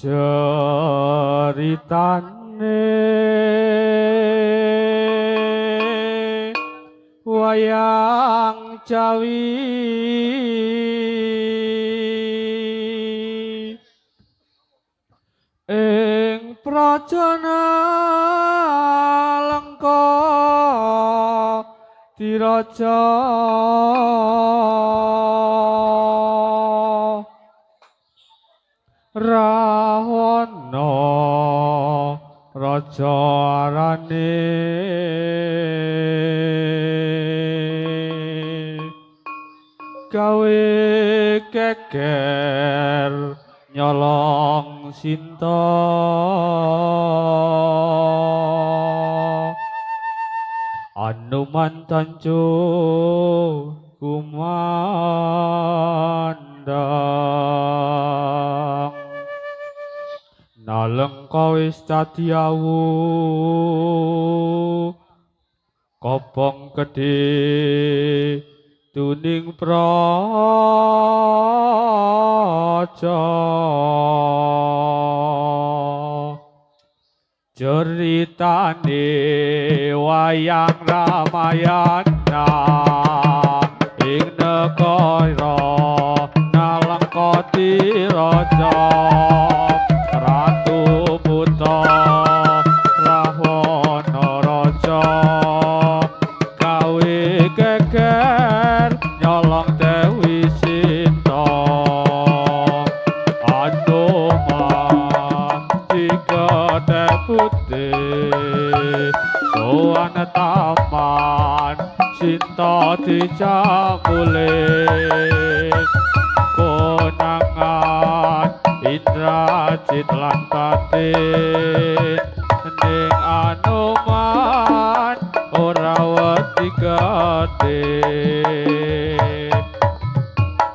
Ceritane wayang Jawi ing Prajana Lengka Diraja Rahwana raja arane gawe keker nyolong Sinta Anuman tancu kumandang Nalengka wis dadi awu kopong gedhe tuning praja ceritane wayang Ramayana ing negara Nalengka Diraja Ratu Buta Rahwana raja gawe geger nyolong Dewi Sinta Anuman digedhek putih sowan taman Sinta dicamule konangan Indrajit lan Batin ning Anuman ora wedi getih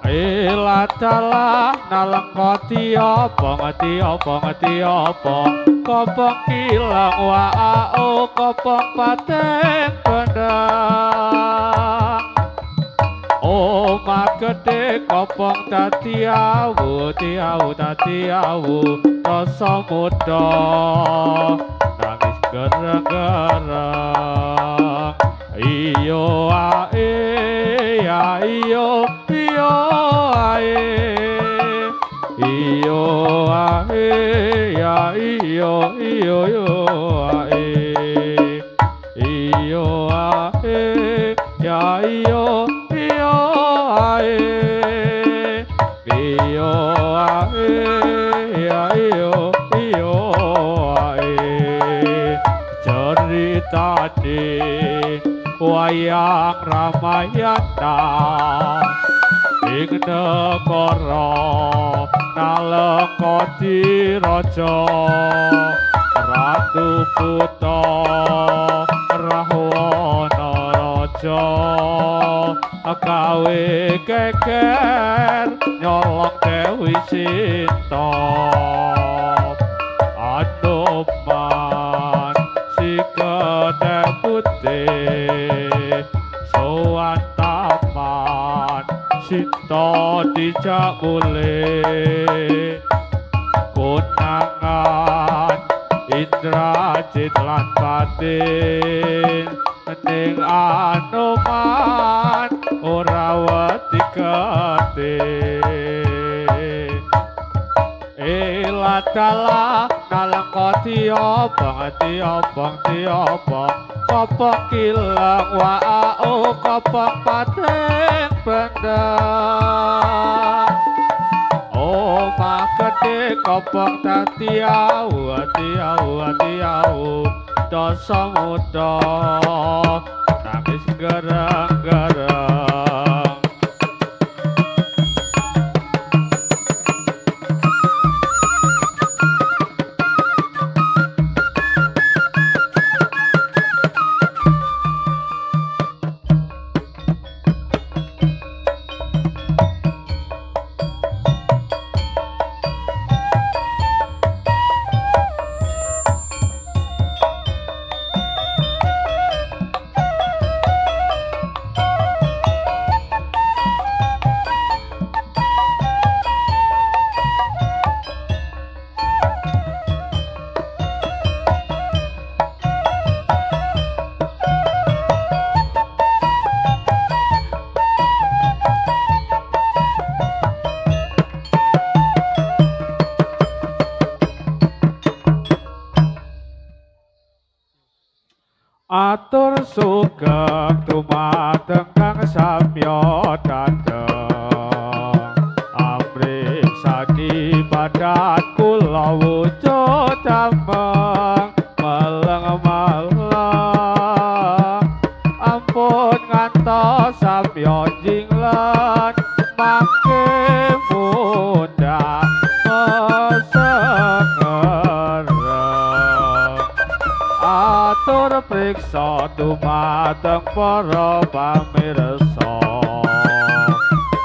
Iladalah Nalengka tiapa kopong kilang waao kopong pateng pendang Omah gedhe kopong dadi awu rasa muda nangis gereng-gereng iyo ae ya iyo ae iyo ae ya iyo ae iyo ae ya iyo ae iyo ae ya iyo ae ceritane wayang Ramayana ing negara Nalengka Diraja Ratu Buta Rahwana raja gawe geger nyolong Dewi Sinta Anuman digedhek putih sowan taman Sinta dicamule konangan Indrajit lan Batin ning Anuman ora wedi getih Iladalah Nalengka tiapa kopong kilang waao kopong pateng pendang Omah gedhe kopong dadi awu dosa muda nangis gereng-gereng matur sugeng dumateng kang samya dateng amrih sadi badan kula wujud dameng maleng-maleng ampun ngantos samya jinglen mangke mudah mesengereng atur priksa dumateng para pamirsa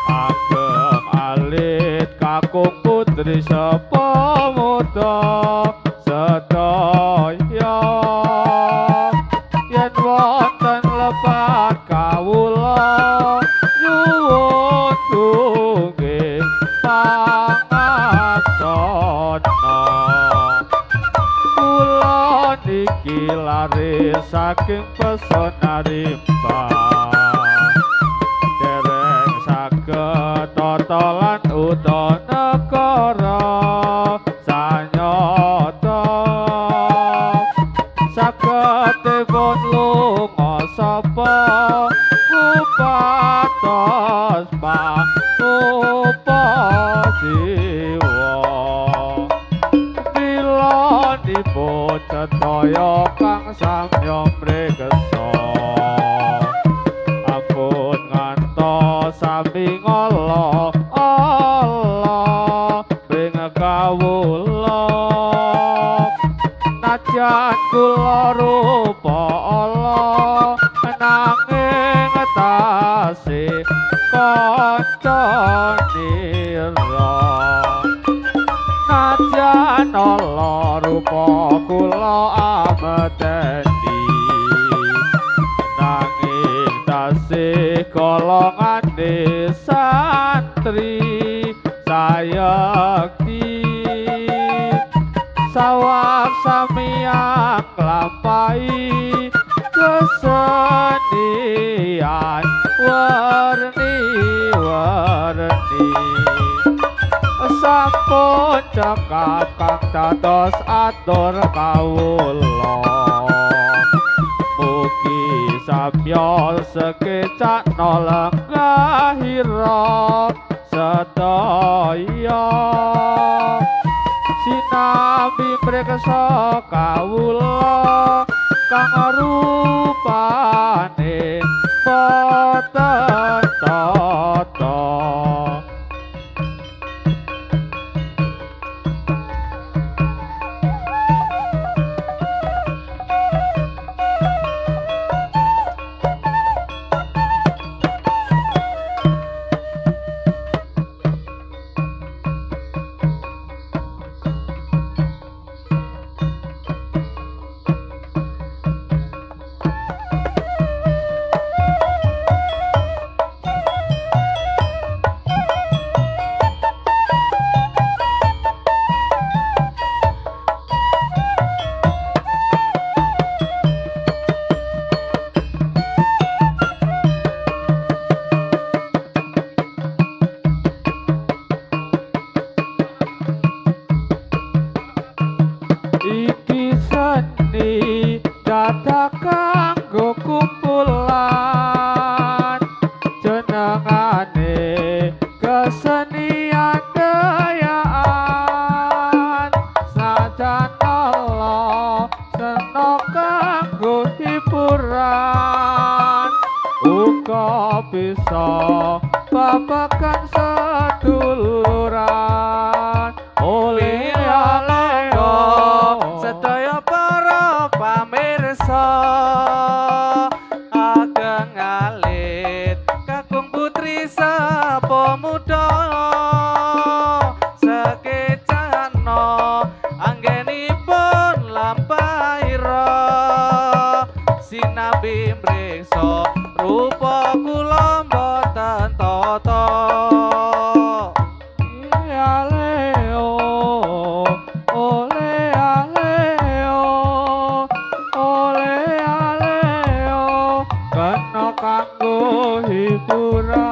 ageng alit kakung putri sepamuda sedaya yen wonten lepat kawula nyuwun tunggih pangaksana kula niki lare saking pesona rimba dereng saged totolan uta negara sanyata sagedipun lunga sapa kupatos upasiwa dilanipun cetaya kang samya mreksa ampun ngantos sami ngala Allah ing kawula najan kula rupa Allah nanging tasih kanca nira najan Allah rupa kula ameteni nanging tasih golongan santri sayekti sawak samiang lampai kesenian warni-warni sampun cekap kang dados atur kawula mugi samya sekecakna lenggahira sedaya sinambi mreksa kawula kang rupane boten tata kanggo kumpulan jenengane kesenian gayaan sajan Allah seno kanggo hiburan uga bisa babagan seduluran oleh aleo sedaya para pamirsa ageng alit kakung putri sepamuda sekecana anggenipun lampaira sinambi mreksa rupa kula mboten tata kanggo hiburan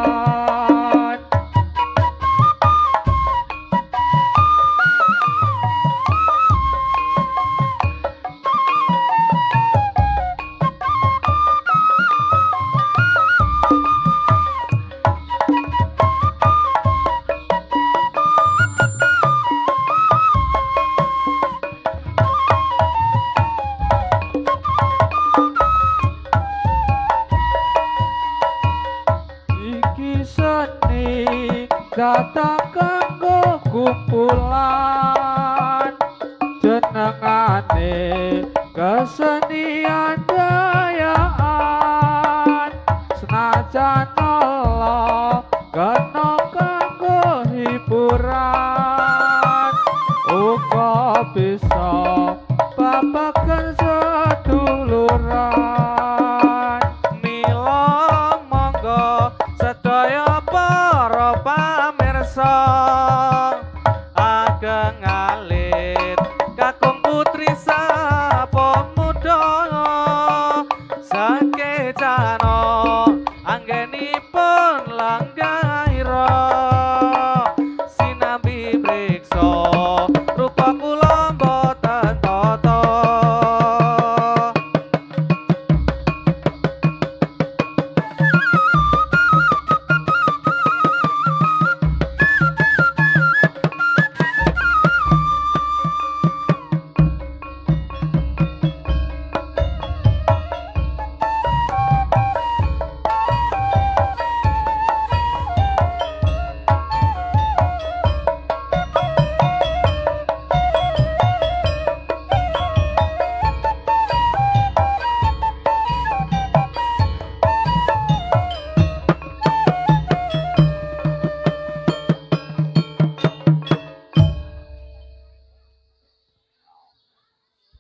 datang kanggo kumpulan jenengane kesenian dayaan senajan Allah kena kanggo hiburan uga bisa babagan seduluran mila monggo sedaya para pamirsa ageng alit kakung putri sapa muda sakejana anggenipun langgaira sinambi mriksa rupa kula boten tata.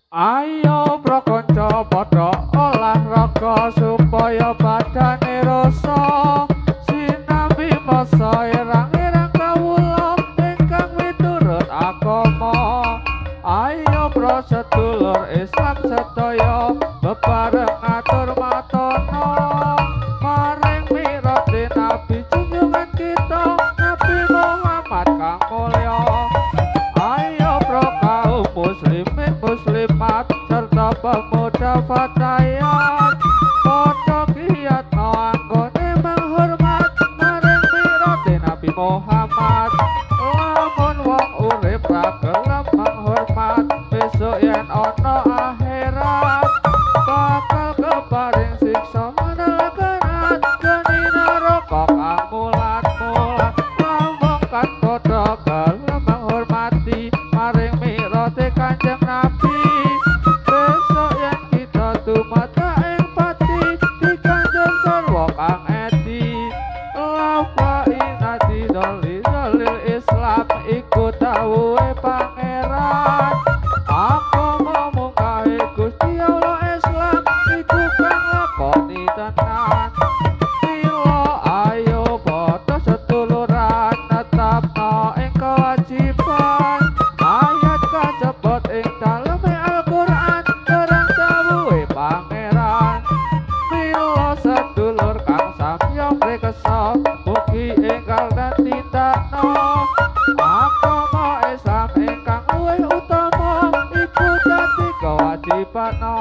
Ayo prakanca padha olahraga supaya badane rasa sinambi masa irang-irang kawula ingkang miturut agama. Ayo prasedulur Islam sedaya bebareng atur matana maring mirate Nabi junjungan kita Nabi Muhammad kang mulya. Ayo pro kaum muslimin muslimat serta pemuda fatayat padha giat anggone menghormat marang mirate Nabi Muhammad. Lamun wong urip ra gelem menghormat besok yen ana akhirat bakal keparing siksa menelakanat geni neraka kang mulat-mulat. Lamun kan padha gelem menghormati maring mirate Kanjeng Nabi besok yen kita tumata ing pati dikanjeng sarwa kang edi lafa inati dalil Islam iku dawuhe pangeran agama mungkahe Gusti Allah Islam iku kang lakoni tenan. Mila ayo padha seduluran netapno ing kewajiban ayat kajebot ing daleme Al-Qur'an dereng dawuhe pangeran. Mila sedulur kang samya prekesa mugi enggal dan tindakno agama Islam ingkang luwih utama iku dadi kewajibanno.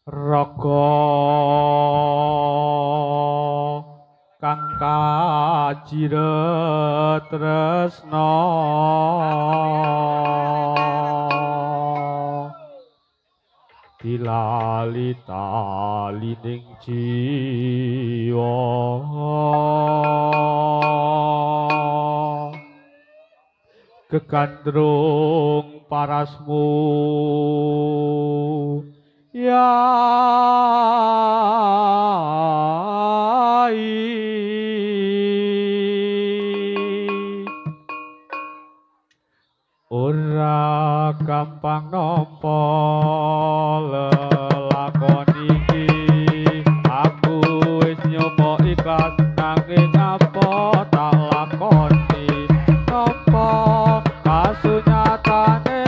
Raga kang kajiret tresna dilali talining jiwa kegandrung parasmu Yai ora gampang nampa lelakon iki aku wis nyoba ikhlas nanging apa tak lakoni nampa kasunyatane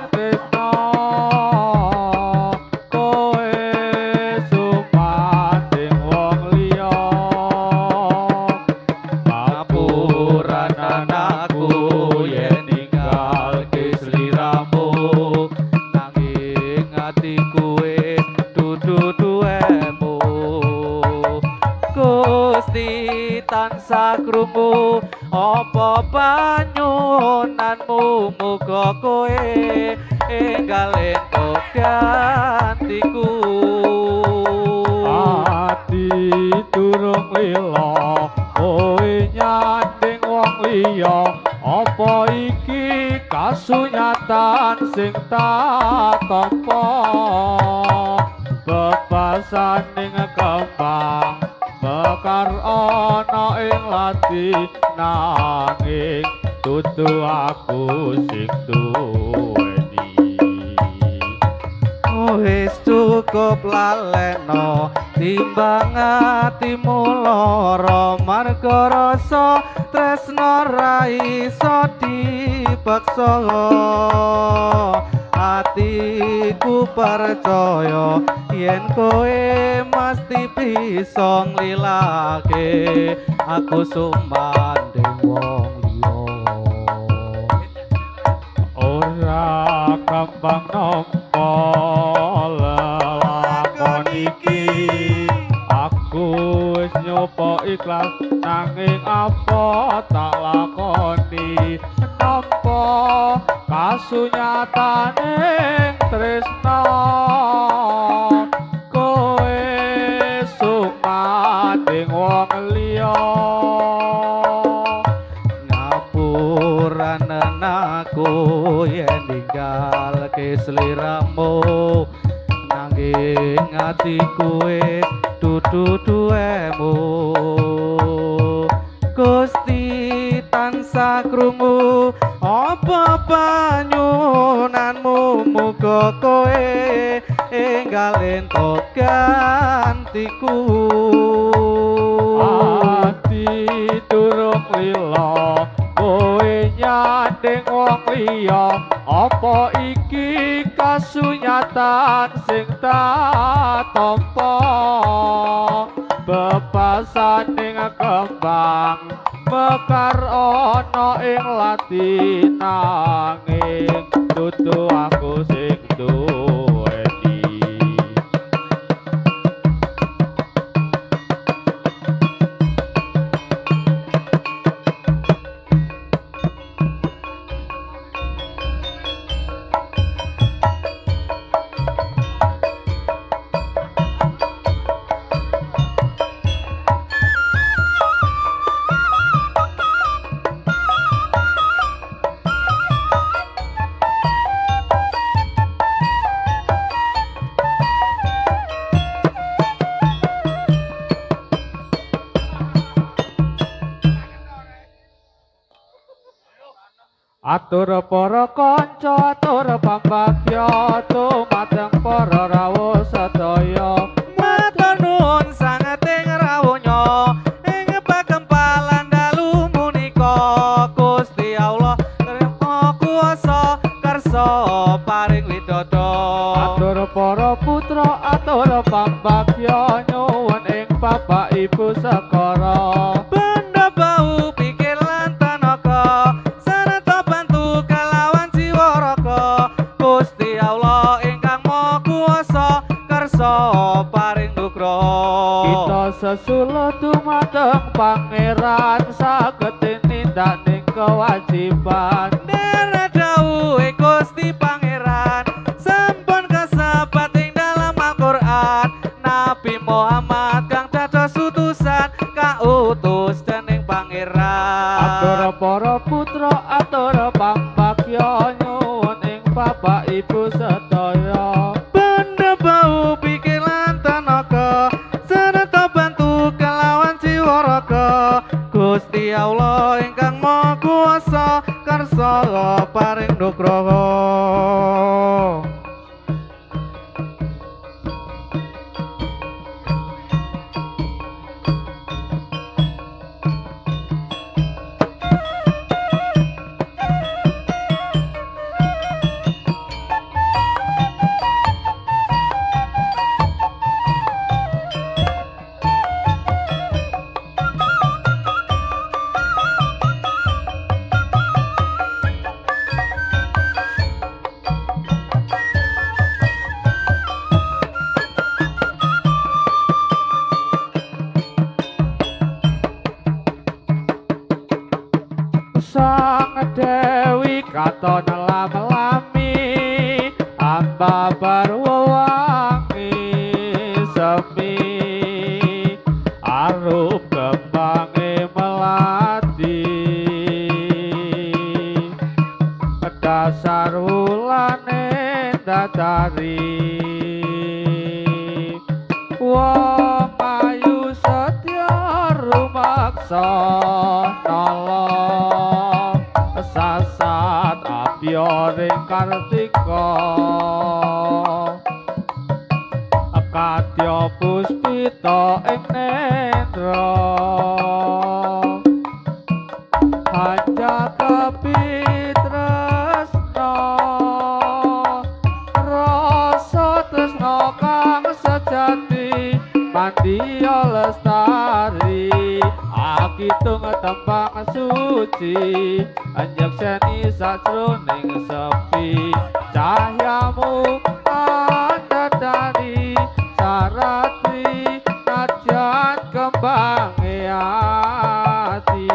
tresna kowe tansah krungu apa panyunanmu muga kowe enggal entuk gantiku ati durung lila kowe nyanding wong liya apa iki kasunyatan sing tak tampa bebasaning kembang mekar ana ing lati nanging dudu aku sing duweni wis cukup laleno timbang atimu lara marga rasa tresno ra iso dipaksa atiku percaya yen kowe mesti bisa nglilake aku sumanding wong liya ora gampang nampa lelakon iki aku wis nyoba ikhlas nanging apa tak lakoni nampa kasunyatane tresna kowe sumanding wong liya ngapuranen aku yen ninggal kesliramu nanging atiku wis dudu duwemu Gusti tansah krungu apa panyunanmu muga kowe enggal entuk gantiku ati durung lila kowe nyanding wong liya apa iki kasunyatan sing tak tampa bebasaning kembang mekar ana ing lati nanging dudu aku sing duweni atur para kanca atur pambagya tumateng para rawuh sedaya matur nuwun sanget ing rawuhnya ing pakempalan dalu punika Gusti Allah Maha Kuwasa kersa paring widodo atur para putra atur pambagya nyuwun ing bapak ibu sekara benda bau pikir lan tenaga sarta bantu kelawan jiwa raga Gusti Allah ingkang Maha Kuwasa kersa paring nugraha kita sesulo dumateng pangeran saged tindak ning kewajiban Dere dawuhe Gusti Pangeran sampun kasebat ing dalam Al-Qur'an Nabi Muhammad kang dados utusan kautus dening Pangeran atur para putra atur pambagya nyuwun ing bapak ibu sedaya benda bau pikir lan tenaga serta bantu kelawan jiwa raga Gusti Allah ingkang Maha Kuwasa kersa paring nugraha nolong sasat abyoring kartika kadya puspita ing netra hanjaka pitresna rasa tresna kang sejati mandya lestari akitung tembang suci anjakseni sajroning sepi cahyamu andadari sarati najan kembange ati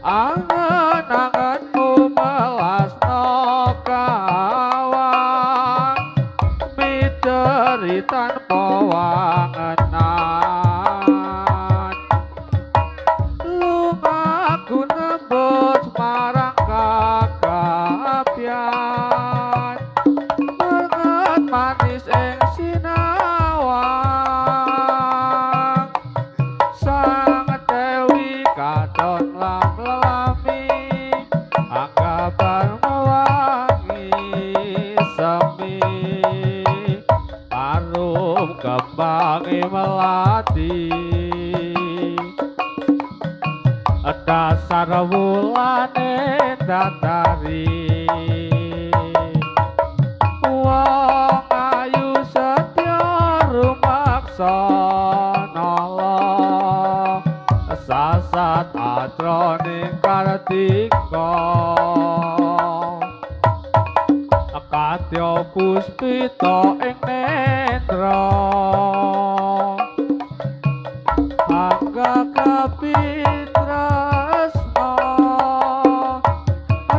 angen-angenmu melasno kawan miteri tanpa wangenan lumaku nembus marang kakabyan banget manis ing sinawang sang dewi katon lam-lami anggapan mewangi semi arum kembangi melati dasar wulane datari wong ayu setya rumaksa nolong sasat atroning kartika kadya puspita ing netra angga kapitresna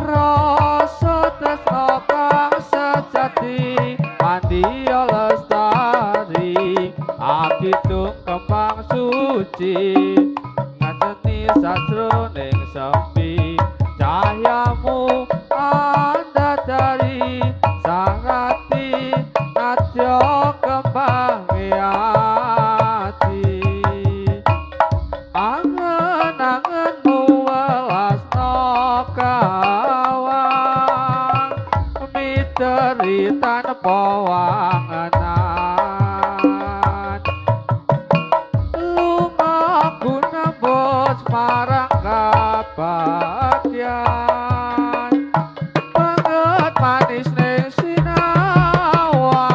rasa tresna kang sejati mandya lestari akitung kembang suci ngajeni sajroning sepi cahyamu andadari sarati nadya kembange ati angen-angenmu welasno kawan miteri tanpa wangenan lumaku nembus marang kabagyan banget manis ning sinawang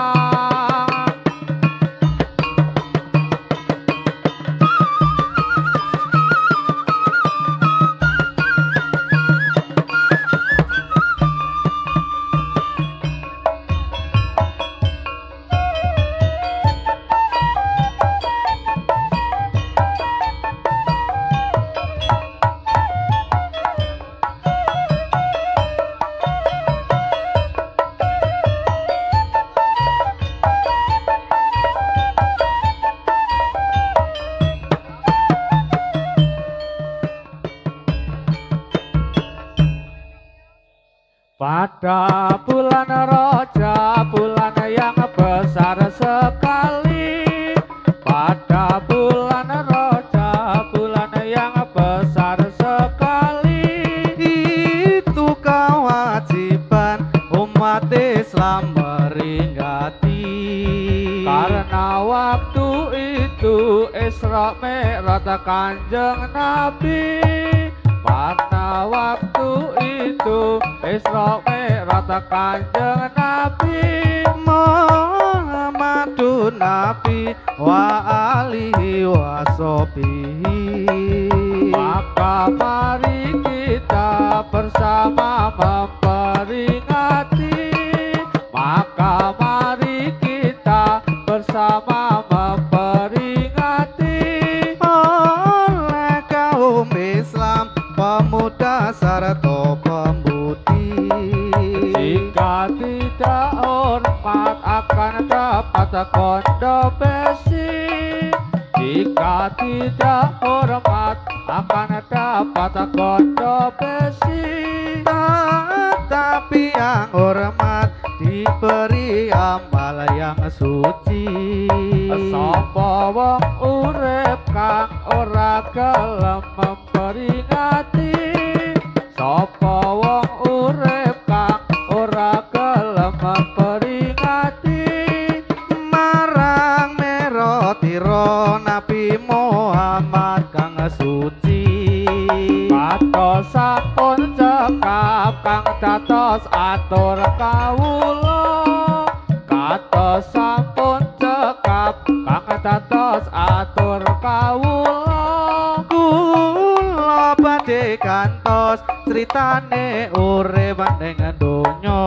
pada bulan roja, bulan yang besar sekali. Pada bulan roja, bulan yang besar sekali. Itu kewajiban umat Islam meringati. Karena waktu itu Isra Mi'raj Kanjeng Nabi. Pada waktu itu Isra Mi'raj Kanjeng Nabi Muhammadun Nabi wa alihi wa sahbihi. Maka mari kita bersama memperingati. Maka mari kita bersama memperingati. Oleh kaum Islam pemuda sarta pemudi, jika tidak hormat akan dapat kondopesi. Jika tidak hormat akan dapat kondopesi. tetapi yang hormat diberi amal yang suci. suci sapa wong urip kang ora gelem memperingati sapa wong urip kang ora gelem memperingati marang merotira Nabi Muhammad kang suci kados sampun cekap kang dados atur kawula kados sampun cekap kang dados atur kawula kula badhe kantos critane urip ning donya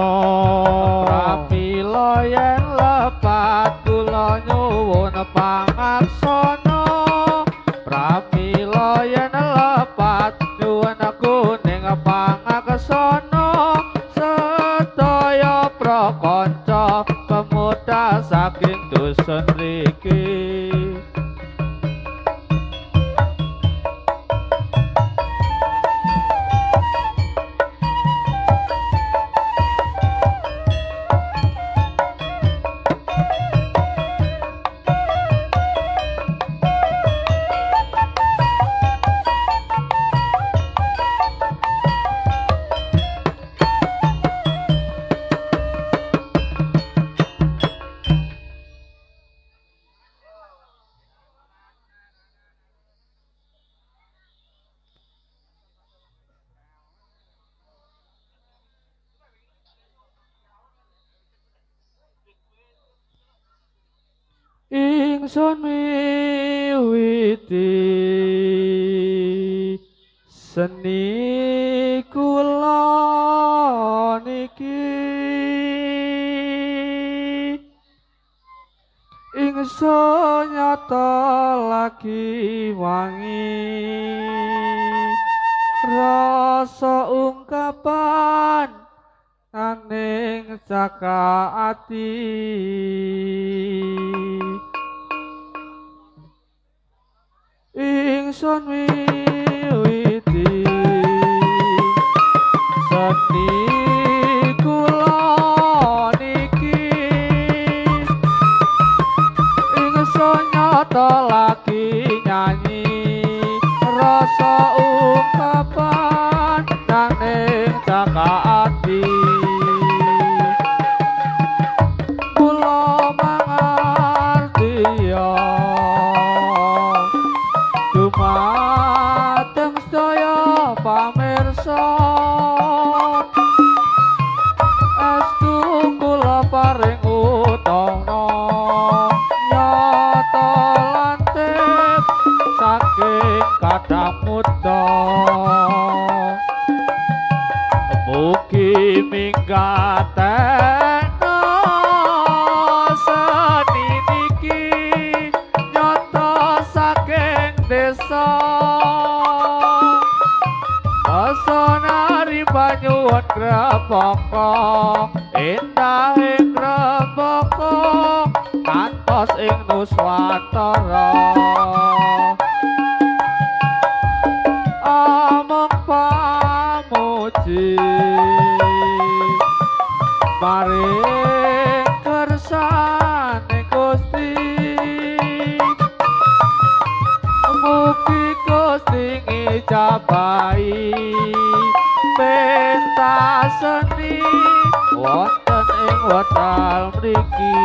pramila yen lepat kula nyuwun pangaksana pramila yen lepat nyuwun kuning pangaksana sedaya prakanca pemuda saking dusun mriki ingsun miwiti seni kula niki ingsun nyata lagi wangi rasa ungkapan aning cakaati ingsun miwiti seni kula niki ingsun nyata lagi nyanyi rasa ungkapan aning cakaati kula mangartiya dumateng sedaya pamirsa estu kula paring utana nyata lantip saking kadang muda mugi minggatena seni niki nyata saking desa asonari banyuwun grepaka endah ing grepaka kantos ing nuswantara amung pamuji maring kersane Gusti mugi Gusti ngijabahi pentas seni wonten ing wekdal mriki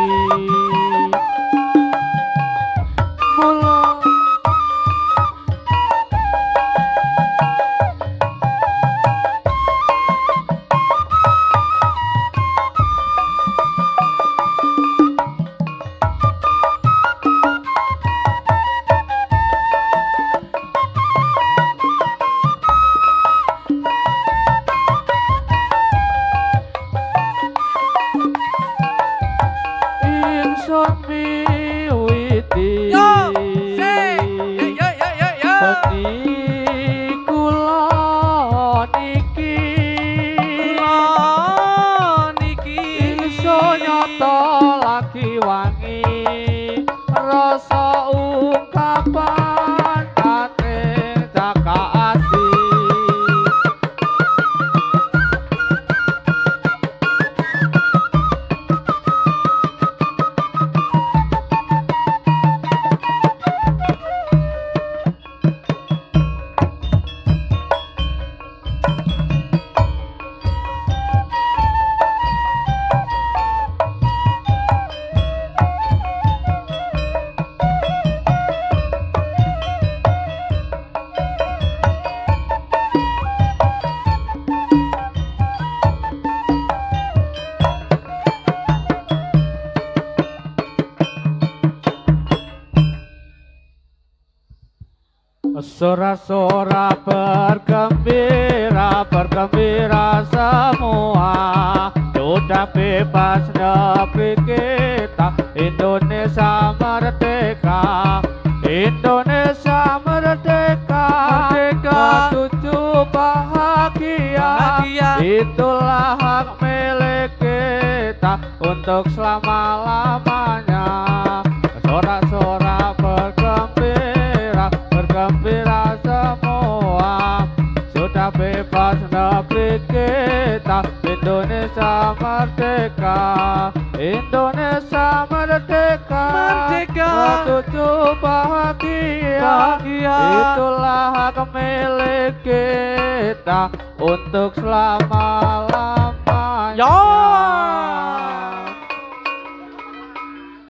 mula ingsun miwiti seni kula niki ingsun nyata lagi wangi rasa ungkapan aning cakaati Sorak-sorak bergembira, bergembira semua. Sudah bebas negeri kita, Indonesia merdeka. Indonesia merdeka, Merdeka. Tujuh bahagia. Bahagia. Itulah hak milik kita untuk selama-lamanya. Sorak-sorak bergembira, bergembira semua. Sudah bebas negeri kita, Indonesia merdeka. Indonesia merdeka, Merdeka. tujuh bahagia. Bahagia. Itulah hak milik kita untuk selama-lamanya. Yo.